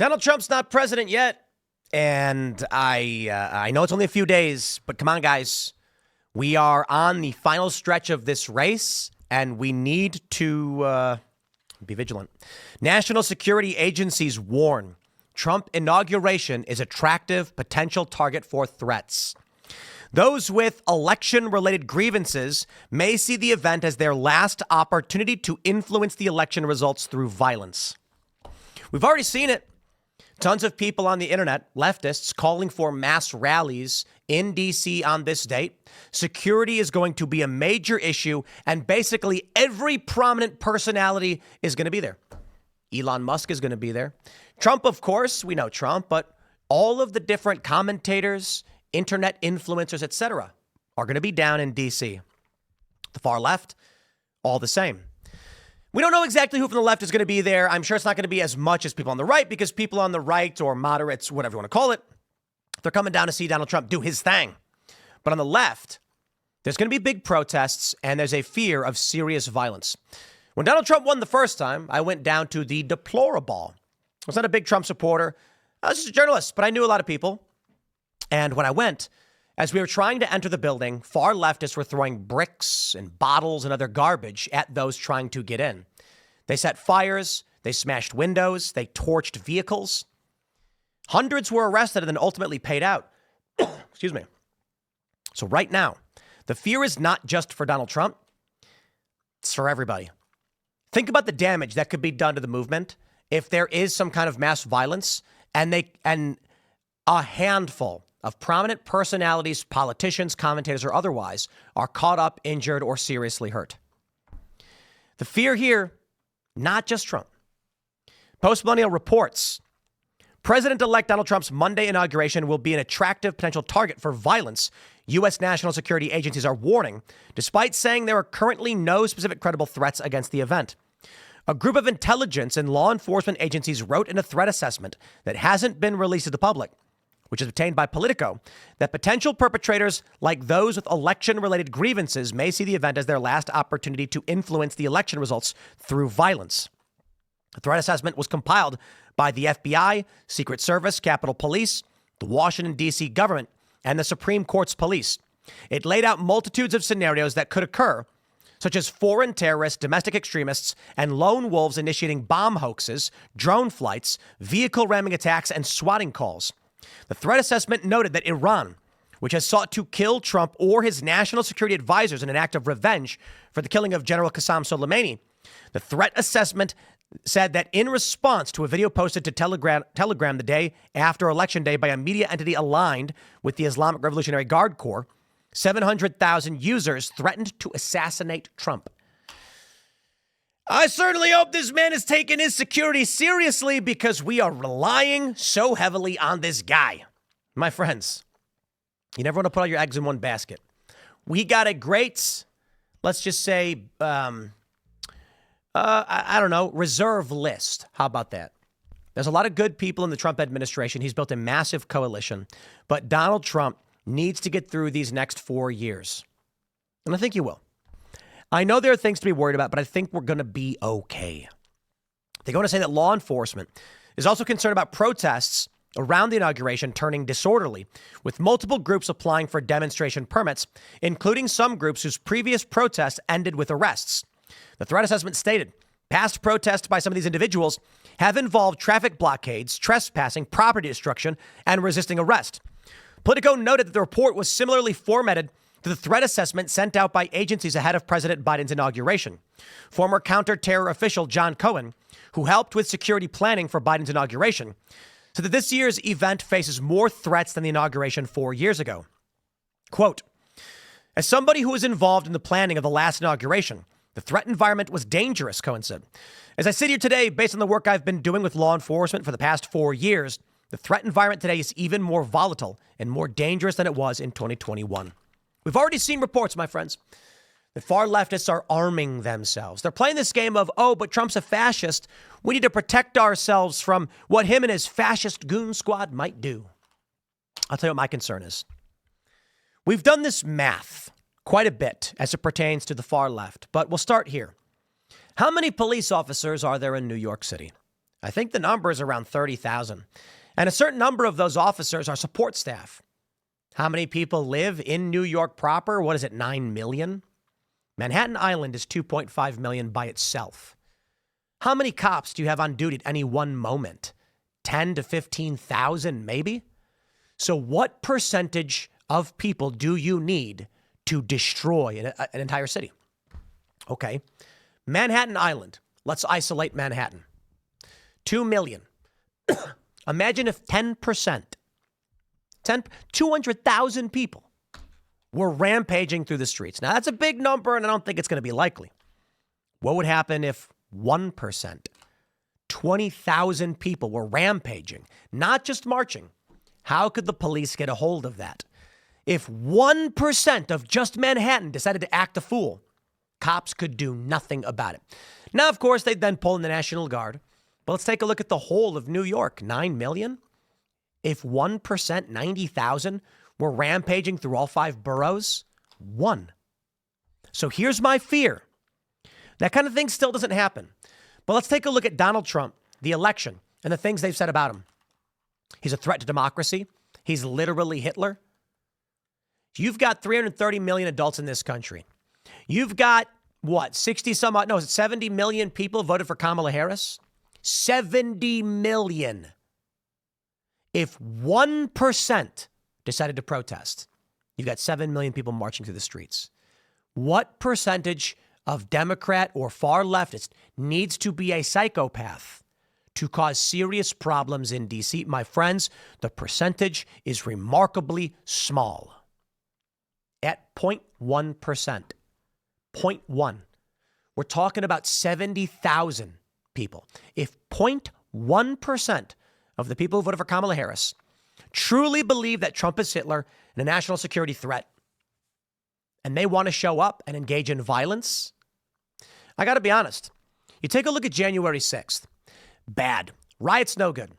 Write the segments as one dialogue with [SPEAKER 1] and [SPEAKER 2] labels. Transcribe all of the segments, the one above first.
[SPEAKER 1] Donald Trump's not president yet. And I know it's only a few days, but come on, guys. We are on the final stretch of this race, and we need to be vigilant. National security agencies warn Trump inauguration is attractive potential target for threats. Those with election-related grievances may see the event as their last opportunity to influence the election results through violence. We've already seen it. Tons of people on the internet, leftists, calling for mass rallies in D.C. on this date. Security is going to be a major issue, and basically every prominent personality is going to be there. Elon Musk is going to be there. Trump, of course, we know Trump, but all of the different commentators, internet influencers, etc., are going to be down in D.C. The far left, all the same. We don't know exactly who from the left is going to be there. I'm sure it's not going to be as much as people on the right, because people on the right, or moderates, whatever you want to call it, they're coming down to see Donald Trump do his thing. But on the left, there's going to be big protests, and there's a fear of serious violence. When Donald Trump won the first time, I went down to the deplorable. I was not a big Trump supporter. I was just a journalist, but I knew a lot of people. And when I went, as we were trying to enter the building, far leftists were throwing bricks and bottles and other garbage at those trying to get in. They set fires, they smashed windows, they torched vehicles. Hundreds were arrested and then ultimately paid out. Excuse me. So right now, the fear is not just for Donald Trump, it's for everybody. Think about the damage that could be done to the movement if there is some kind of mass violence and a handful of prominent personalities, politicians, commentators, or otherwise are caught up, injured, or seriously hurt. The fear here, not just Trump. Postmillennial reports President-elect Donald Trump's Monday inauguration will be an attractive potential target for violence, U.S. national security agencies are warning, despite saying there are currently no specific credible threats against the event. A group of intelligence and law enforcement agencies wrote in a threat assessment that hasn't been released to the public, which is obtained by Politico, that potential perpetrators like those with election-related grievances may see the event as their last opportunity to influence the election results through violence. The threat assessment was compiled by the FBI, Secret Service, Capitol Police, the Washington, D.C. government, and the Supreme Court's police. It laid out multitudes of scenarios that could occur, such as foreign terrorists, domestic extremists, and lone wolves initiating bomb hoaxes, drone flights, vehicle ramming attacks, and swatting calls. The threat assessment noted that Iran, which has sought to kill Trump or his national security advisors in an act of revenge for the killing of General Qasem Soleimani, the threat assessment said that in response to a video posted to Telegram the day after Election Day by a media entity aligned with the Islamic Revolutionary Guard Corps, 700,000 users threatened to assassinate Trump. I certainly hope this man is taking his security seriously, because we are relying so heavily on this guy. My friends, you never want to put all your eggs in one basket. We got a great, let's just say, I don't know, reserve list. How about that? There's a lot of good people in the Trump administration. He's built a massive coalition, but Donald Trump needs to get through these next 4 years. And I think he will. I know there are things to be worried about, but I think we're going to be okay. They go on to say that law enforcement is also concerned about protests around the inauguration turning disorderly, with multiple groups applying for demonstration permits, including some groups whose previous protests ended with arrests. The threat assessment stated past protests by some of these individuals have involved traffic blockades, trespassing, property destruction, and resisting arrest. Politico noted that the report was similarly formatted to the threat assessment sent out by agencies ahead of President Biden's inauguration. Former counter-terror official John Cohen, who helped with security planning for Biden's inauguration, said that this year's event faces more threats than the inauguration 4 years ago. Quote, as somebody who was involved in the planning of the last inauguration, the threat environment was dangerous, Cohen said. As I sit here today, based on the work I've been doing with law enforcement for the past 4 years, the threat environment today is even more volatile and more dangerous than it was in 2021. We've already seen reports, my friends, that far leftists are arming themselves. They're playing this game of, oh, but Trump's a fascist. We need to protect ourselves from what him and his fascist goon squad might do. I'll tell you what my concern is. We've done this math quite a bit as it pertains to the far left, but we'll start here. How many police officers are there in New York City? I think the number is around 30,000. And a certain number of those officers are support staff. How many people live in New York proper? What is it, 9 million? Manhattan Island is 2.5 million by itself. How many cops do you have on duty at any one moment? 10 to 15,000 maybe? So what percentage of people do you need to destroy an entire city? Okay. Manhattan Island. Let's isolate Manhattan. 2 million. Imagine if 10%, 200,000 people were rampaging through the streets. Now, that's a big number, and I don't think it's going to be likely. What would happen if 1%, 20,000 people were rampaging, not just marching? How could the police get a hold of that? If 1% of just Manhattan decided to act a fool, cops could do nothing about it. Now, of course, they'd then pull in the National Guard. But let's take a look at the whole of New York. 9 million? If 1%, 90,000, were rampaging through all 5 boroughs, 1. So here's my fear. That kind of thing still doesn't happen. But let's take a look at Donald Trump, the election, and the things they've said about him. He's a threat to democracy. He's literally Hitler. You've got 330 million adults in this country. You've got, 70 million people voted for Kamala Harris? 70 million. If 1% decided to protest, you've got 7 million people marching through the streets. What percentage of Democrat or far leftist needs to be a psychopath to cause serious problems in D.C.? My friends, the percentage is remarkably small. At 0.1%. 0.1. We're talking about 70,000 people. If 0.1% of the people who voted for Kamala Harris truly believe that Trump is Hitler and a national security threat, and they want to show up and engage in violence, I got to be honest. You take a look at January 6th. Bad. Riots no good.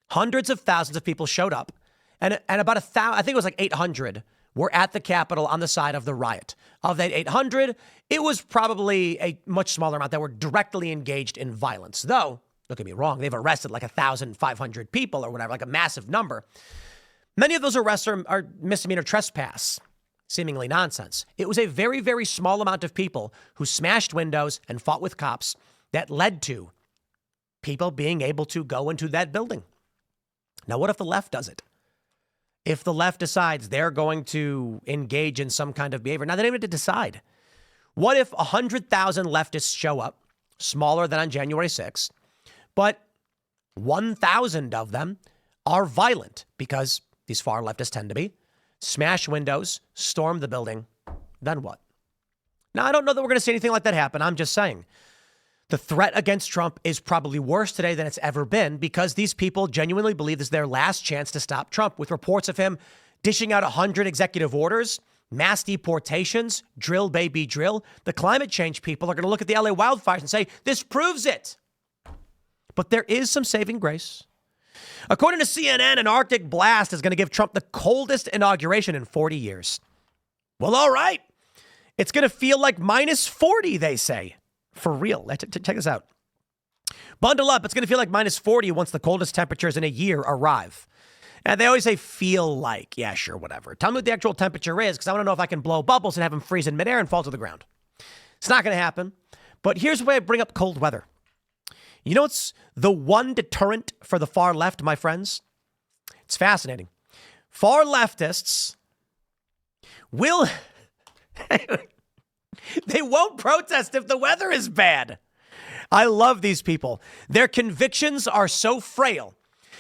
[SPEAKER 1] Hundreds of thousands of people showed up, and about 1,000, I think it was like 800, were at the Capitol on the side of the riot. Of that 800, it was probably a much smaller amount that were directly engaged in violence. Though, don't get me wrong, they've arrested like 1,500 people or whatever, like a massive number. Many of those arrests are misdemeanor trespass, seemingly nonsense. It was a very, very small amount of people who smashed windows and fought with cops that led to people being able to go into that building. Now, what if the left does it? If the left decides they're going to engage in some kind of behavior. Now, they don't even have to decide. What if 100,000 leftists show up, smaller than on January 6th, but 1,000 of them are violent, because these far leftists tend to be, smash windows, storm the building, then what? Now, I don't know that we're going to see anything like that happen. I'm just saying. The threat against Trump is probably worse today than it's ever been, because these people genuinely believe this is their last chance to stop Trump, with reports of him dishing out 100 executive orders, mass deportations, drill, baby, drill. The climate change people are going to look at the LA wildfires and say, this proves it. But there is some saving grace. According to CNN, an Arctic blast is going to give Trump the coldest inauguration in 40 years. Well, all right. It's going to feel like minus 40, they say. For real. Check this out. Bundle up. It's going to feel like minus 40 once the coldest temperatures in a year arrive. And they always say feel like. Yeah, sure, whatever. Tell me what the actual temperature is, because I want to know if I can blow bubbles and have them freeze in midair and fall to the ground. It's not going to happen. But here's why I bring up cold weather. You know what's the one deterrent for the far left, my friends? It's fascinating. Far leftists will... They won't protest if the weather is bad. I love these people. Their convictions are so frail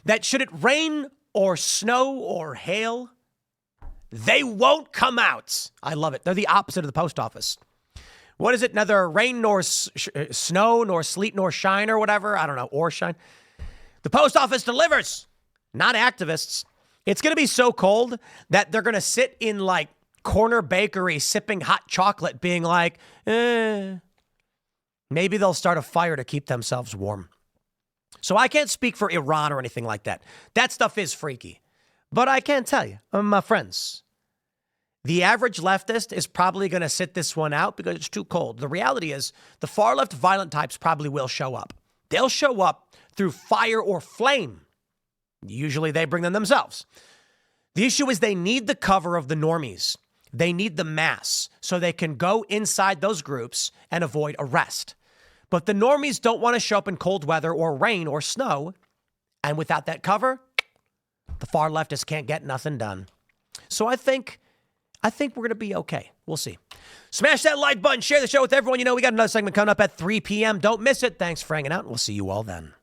[SPEAKER 1] that should it rain or snow or hail, they won't come out. I love it. They're the opposite of the post office. What is it? Neither rain nor snow nor sleet nor shine or whatever. I don't know. Or shine. The post office delivers, not activists. It's going to be so cold that they're going to sit in like corner bakery sipping hot chocolate being like, maybe they'll start a fire to keep themselves warm. So I can't speak for Iran or anything like that. That stuff is freaky. But I can tell you, my friends, the average leftist is probably going to sit this one out because it's too cold. The reality is the far left violent types probably will show up. They'll show up through fire or flame. Usually they bring them themselves. The issue is they need the cover of the normies. They need the mass so they can go inside those groups and avoid arrest. But the normies don't want to show up in cold weather or rain or snow. And without that cover, the far leftists can't get nothing done. So I think we're going to be okay. We'll see. Smash that like button. Share the show with everyone you know. We got another segment coming up at 3 p.m. Don't miss it. Thanks for hanging out. We'll see you all then.